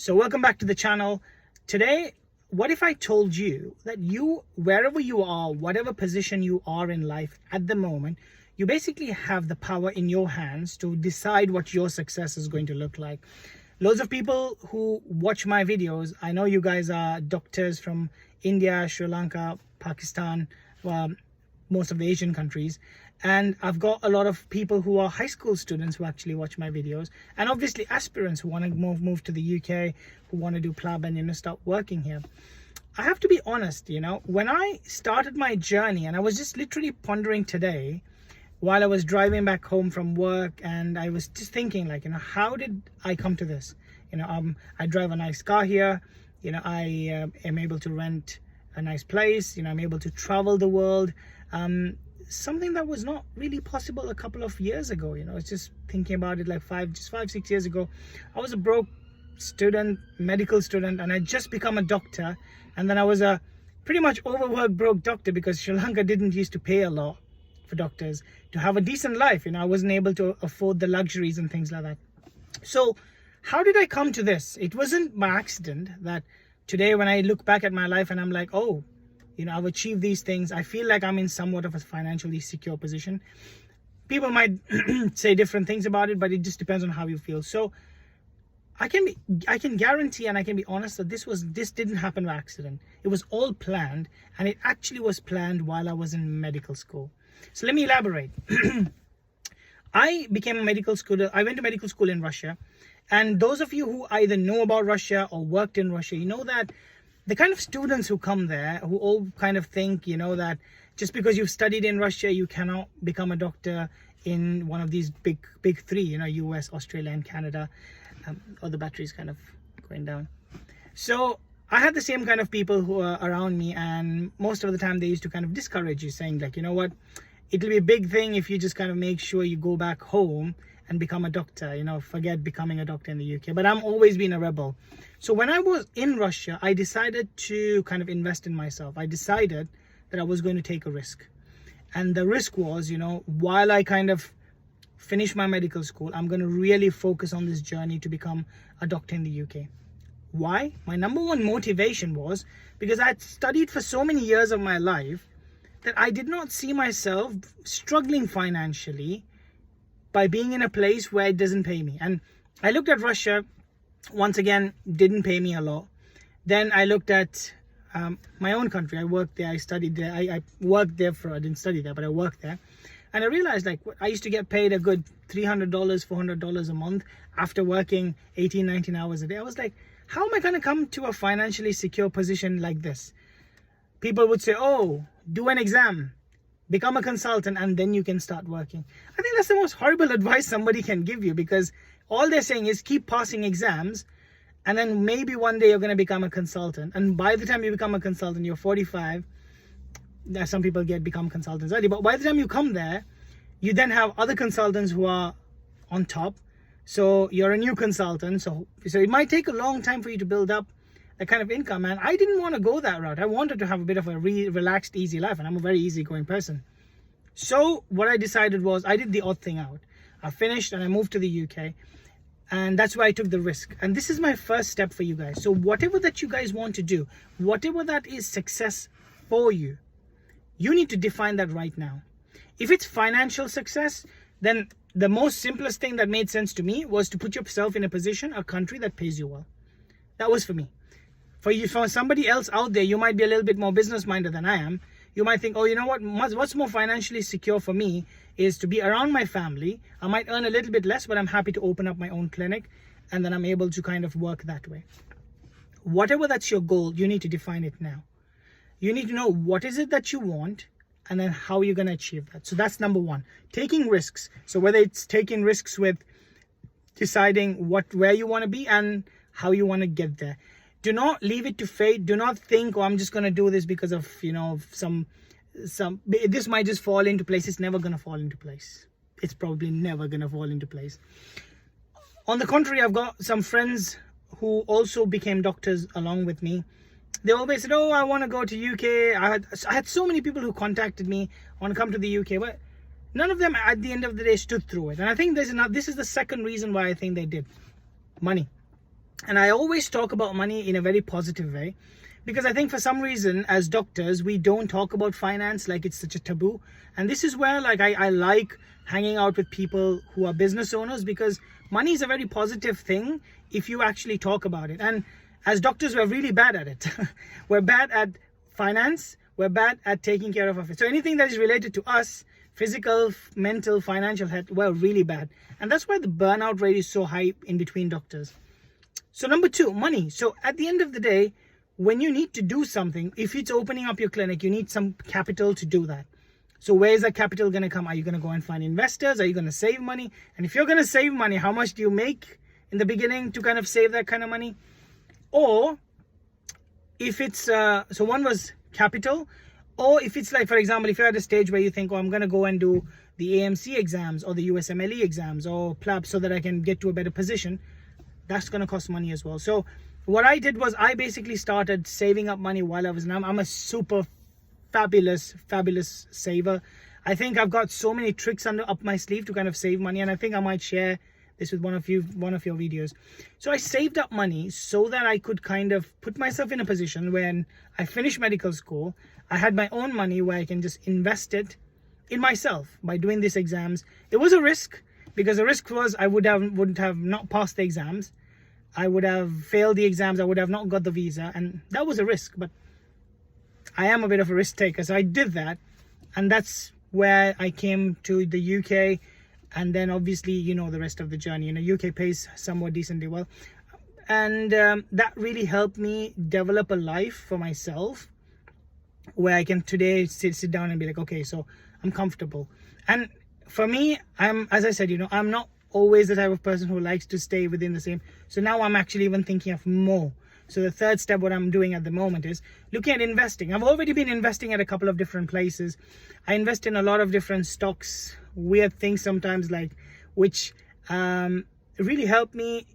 So welcome back to the channel. Today, what if I told you that you, wherever you are, whatever position you are in life at the moment, you basically have the power in your hands to decide what your success is going to look like. Loads of people who watch my videos, I know you guys are doctors from India, Sri Lanka, Pakistan, most of the Asian countries. And I've got a lot of people who are high school students who actually watch my videos, and obviously aspirants who want to move to the UK, who want to do PLAB and start working here. I have to be honest, when I started my journey, and I was just literally pondering today while I was driving back home from work, and I was just thinking how did I come to this? I drive a nice car here, I am able to rent a nice place, I'm able to travel the world. Something that was not really possible a couple of years ago. I was just thinking about it like 5-6 years ago. I was a broke student, medical student, and I just become a doctor. And then I was a pretty much overworked broke doctor because Sri Lanka didn't used to pay a lot for doctors to have a decent life. I wasn't able to afford the luxuries and things like that. So how did I come to this? It wasn't by accident that today when I look back at my life and I'm like, oh, I've achieved these things. I feel like I'm in somewhat of a financially secure position. People might say different things about it, but it just depends on how you feel. So I can guarantee and I can be honest that this didn't happen by accident. It was all planned, and it actually was planned while I was in medical school. So let me elaborate. I became a medical student. I went to medical school in Russia. And those of you who either know about Russia or worked in Russia, you know that the kind of students who come there, who all kind of think, that just because you've studied in Russia, you cannot become a doctor in one of these big three, US, Australia, and Canada. Or the battery's kind of going down. So I had the same kind of people who are around me, and most of the time they used to kind of discourage you, saying like, what, it'll be a big thing if you just kind of make sure you go back home and become a doctor, forget becoming a doctor in the UK. But I'm always been a rebel. So when I was in Russia, I decided to kind of invest in myself. I decided that I was going to take a risk. And the risk was, while I kind of finish my medical school, I'm going to really focus on this journey to become a doctor in the UK. Why? My number one motivation was because I had studied for so many years of my life that I did not see myself struggling financially by being in a place where it doesn't pay me. And I looked at Russia, once again, didn't pay me a lot. Then I looked at my own country. I worked there, I studied there. I worked there I didn't study there, but I worked there. And I realized I used to get paid a good $300, $400 a month after working 18, 19 hours a day. I was like, how am I going to come to a financially secure position like this? People would say, oh, do an exam, become a consultant, and then you can start working. I think that's the most horrible advice somebody can give you, because all they're saying is keep passing exams, and then maybe one day you're going to become a consultant. And by the time you become a consultant, you're 45. Some people become consultants early, but by the time you come there, you then have other consultants who are on top. So you're a new consultant. So it might take a long time for you to build up that kind of income. And I didn't want to go that route. I wanted to have a bit of a relaxed, easy life. And I'm a very easygoing person. So what I decided was I did the odd thing out. I finished and I moved to the UK. And that's why I took the risk. And this is my first step for you guys. So whatever that you guys want to do, whatever that is success for you, you need to define that right now. If it's financial success, then the most simplest thing that made sense to me was to put yourself in a position, a country that pays you well. That was for me. For somebody else out there, you might be a little bit more business-minded than I am. You might think, oh, you know what? What's more financially secure for me is to be around my family. I might earn a little bit less, but I'm happy to open up my own clinic, and then I'm able to kind of work that way. Whatever that's your goal, you need to define it now. You need to know what is it that you want, and then how you're going to achieve that. So that's number one, taking risks. So whether it's taking risks with deciding where you want to be and how you want to get there. Do not leave it to fate. Do not think, oh, I'm just going to do this because of, this might just fall into place. It's never going to fall into place. It's probably never going to fall into place. On the contrary, I've got some friends who also became doctors along with me. They always said, oh, I want to go to UK. I had so many people who contacted me, I want to come to the UK, but none of them at the end of the day stood through it. And I think this is the second reason why I think they did. Money. And I always talk about money in a very positive way, because I think for some reason as doctors we don't talk about finance, like it's such a taboo. And this is where like I like hanging out with people who are business owners, because money is a very positive thing if you actually talk about it. And as doctors we're really bad at it. We're bad at finance, we're bad at taking care of it. So anything that is related to us, physical, mental, financial health, we're really bad. And that's why the burnout rate is so high in between doctors. So number two, money. So at the end of the day, when you need to do something, if it's opening up your clinic, you need some capital to do that. So where is that capital going to come? Are you going to go and find investors? Are you going to save money? And if you're going to save money, how much do you make in the beginning to kind of save that kind of money? Or if it's, so one was capital, or if it's like, for example, if you're at a stage where you think, oh, I'm going to go and do the AMC exams or the USMLE exams or PLAB so that I can get to a better position, that's going to cost money as well. So what I did was I basically started saving up money while I was, and I'm a super fabulous saver. I think I've got so many tricks up my sleeve to kind of save money, and I think I might share this with one of your videos. So I saved up money so that I could kind of put myself in a position when I finished medical school, I had my own money where I can just invest it in myself by doing these exams. It was a risk, because the risk was I wouldn't have not passed the exams. I would have failed the exams. I would have not got the visa, and that was a risk. But I am a bit of a risk taker, so I did that, and that's where I came to the UK. And then obviously, you know, the rest of the journey. You know, UK pays somewhat decently well, and that really helped me develop a life for myself where I can today sit down and be like, okay, so I'm comfortable. And for me, as I said, you know, I'm not always the type of person who likes to stay within the same. So now I'm actually even thinking of more. So the third step, what I'm doing at the moment is looking at investing. I've already been investing at a couple of different places. I invest in a lot of different stocks, weird things sometimes, like, which really help me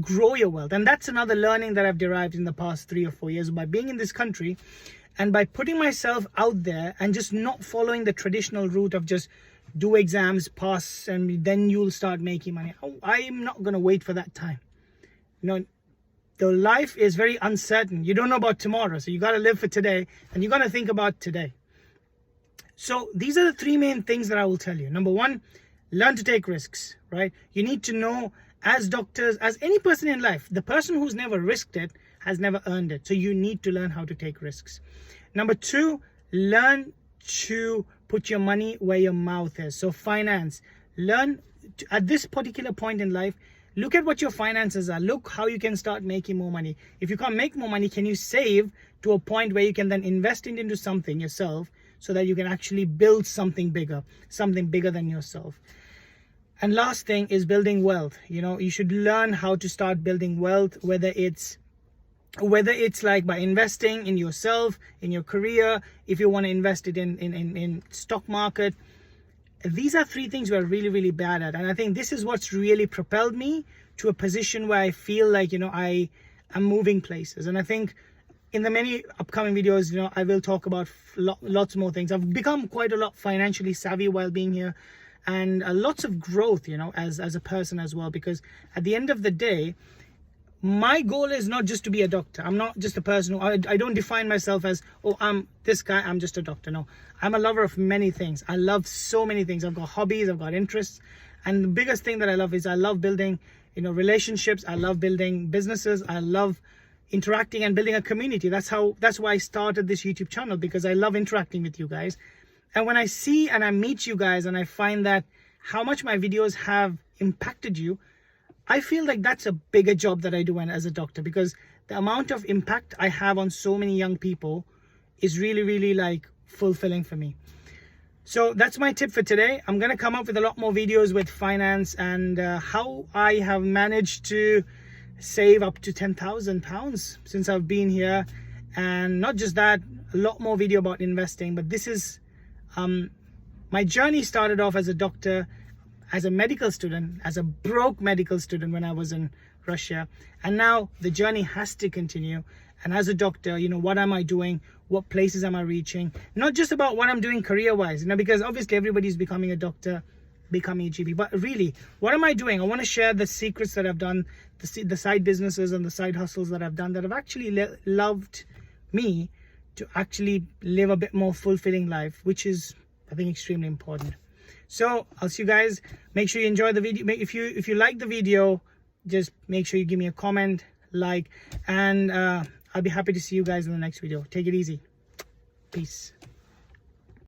grow your wealth. And that's another learning that I've derived in the past 3 or 4 years by being in this country, and by putting myself out there and just not following the traditional route of just do exams, pass, and then you'll start making money. I'm not going to wait for that time. You know, the life is very uncertain. You don't know about tomorrow, so you got to live for today, and you got to think about today. So these are the 3 main things that I will tell you. Number 1, learn to take risks, right? You need to know, as doctors, as any person in life, the person who's never risked it has never earned it. So you need to learn how to take risks. Number 2, learn to put your money where your mouth is. So finance, learn to, at this particular point in life, look at what your finances are. Look how you can start making more money. If you can't make more money, can you save to a point where you can then invest it into something yourself, so that you can actually build something bigger than yourself. And last thing is building wealth. You know, you should learn how to start building wealth, whether it's like by investing in yourself, in your career, if you want to invest it in stock market. These are 3 things we're really, really bad at. And I think this is what's really propelled me to a position where I feel like, you know, I am moving places. And I think in the many upcoming videos, you know, I will talk about lots more things. I've become quite a lot financially savvy while being here, and lots of growth, you know, as a person as well. Because at the end of the day, my goal is not just to be a doctor. I'm not just a person who, I don't define myself as, oh, I'm this guy, I'm just a doctor. No, I'm a lover of many things. I love so many things. I've got hobbies, I've got interests. And the biggest thing that I love is I love building, you know, relationships. I love building businesses. I love interacting and building a community. That's why I started this YouTube channel, because I love interacting with you guys. And when I see and I meet you guys and I find that how much my videos have impacted you, I feel like that's a bigger job that I do as a doctor, because the amount of impact I have on so many young people is really, really like fulfilling for me. So that's my tip for today. I'm going to come up with a lot more videos with finance and how I have managed to save up to £10,000 since I've been here. And not just that, a lot more video about investing. But this is my journey started off as a doctor, as a medical student, as a broke medical student when I was in Russia. And now the journey has to continue. And as a doctor, you know, what am I doing? What places am I reaching? Not just about what I'm doing career-wise, you know, because obviously everybody's becoming a doctor become EGP. But really, what am I doing? I want to share the secrets that I've done, the side businesses and the side hustles that I've done that have actually loved me to actually live a bit more fulfilling life, which is, I think, extremely important. So I'll see you guys. Make sure you enjoy the video. If you like the video, just make sure you give me a comment, like, and I'll be happy to see you guys in the next video. Take it easy. Peace.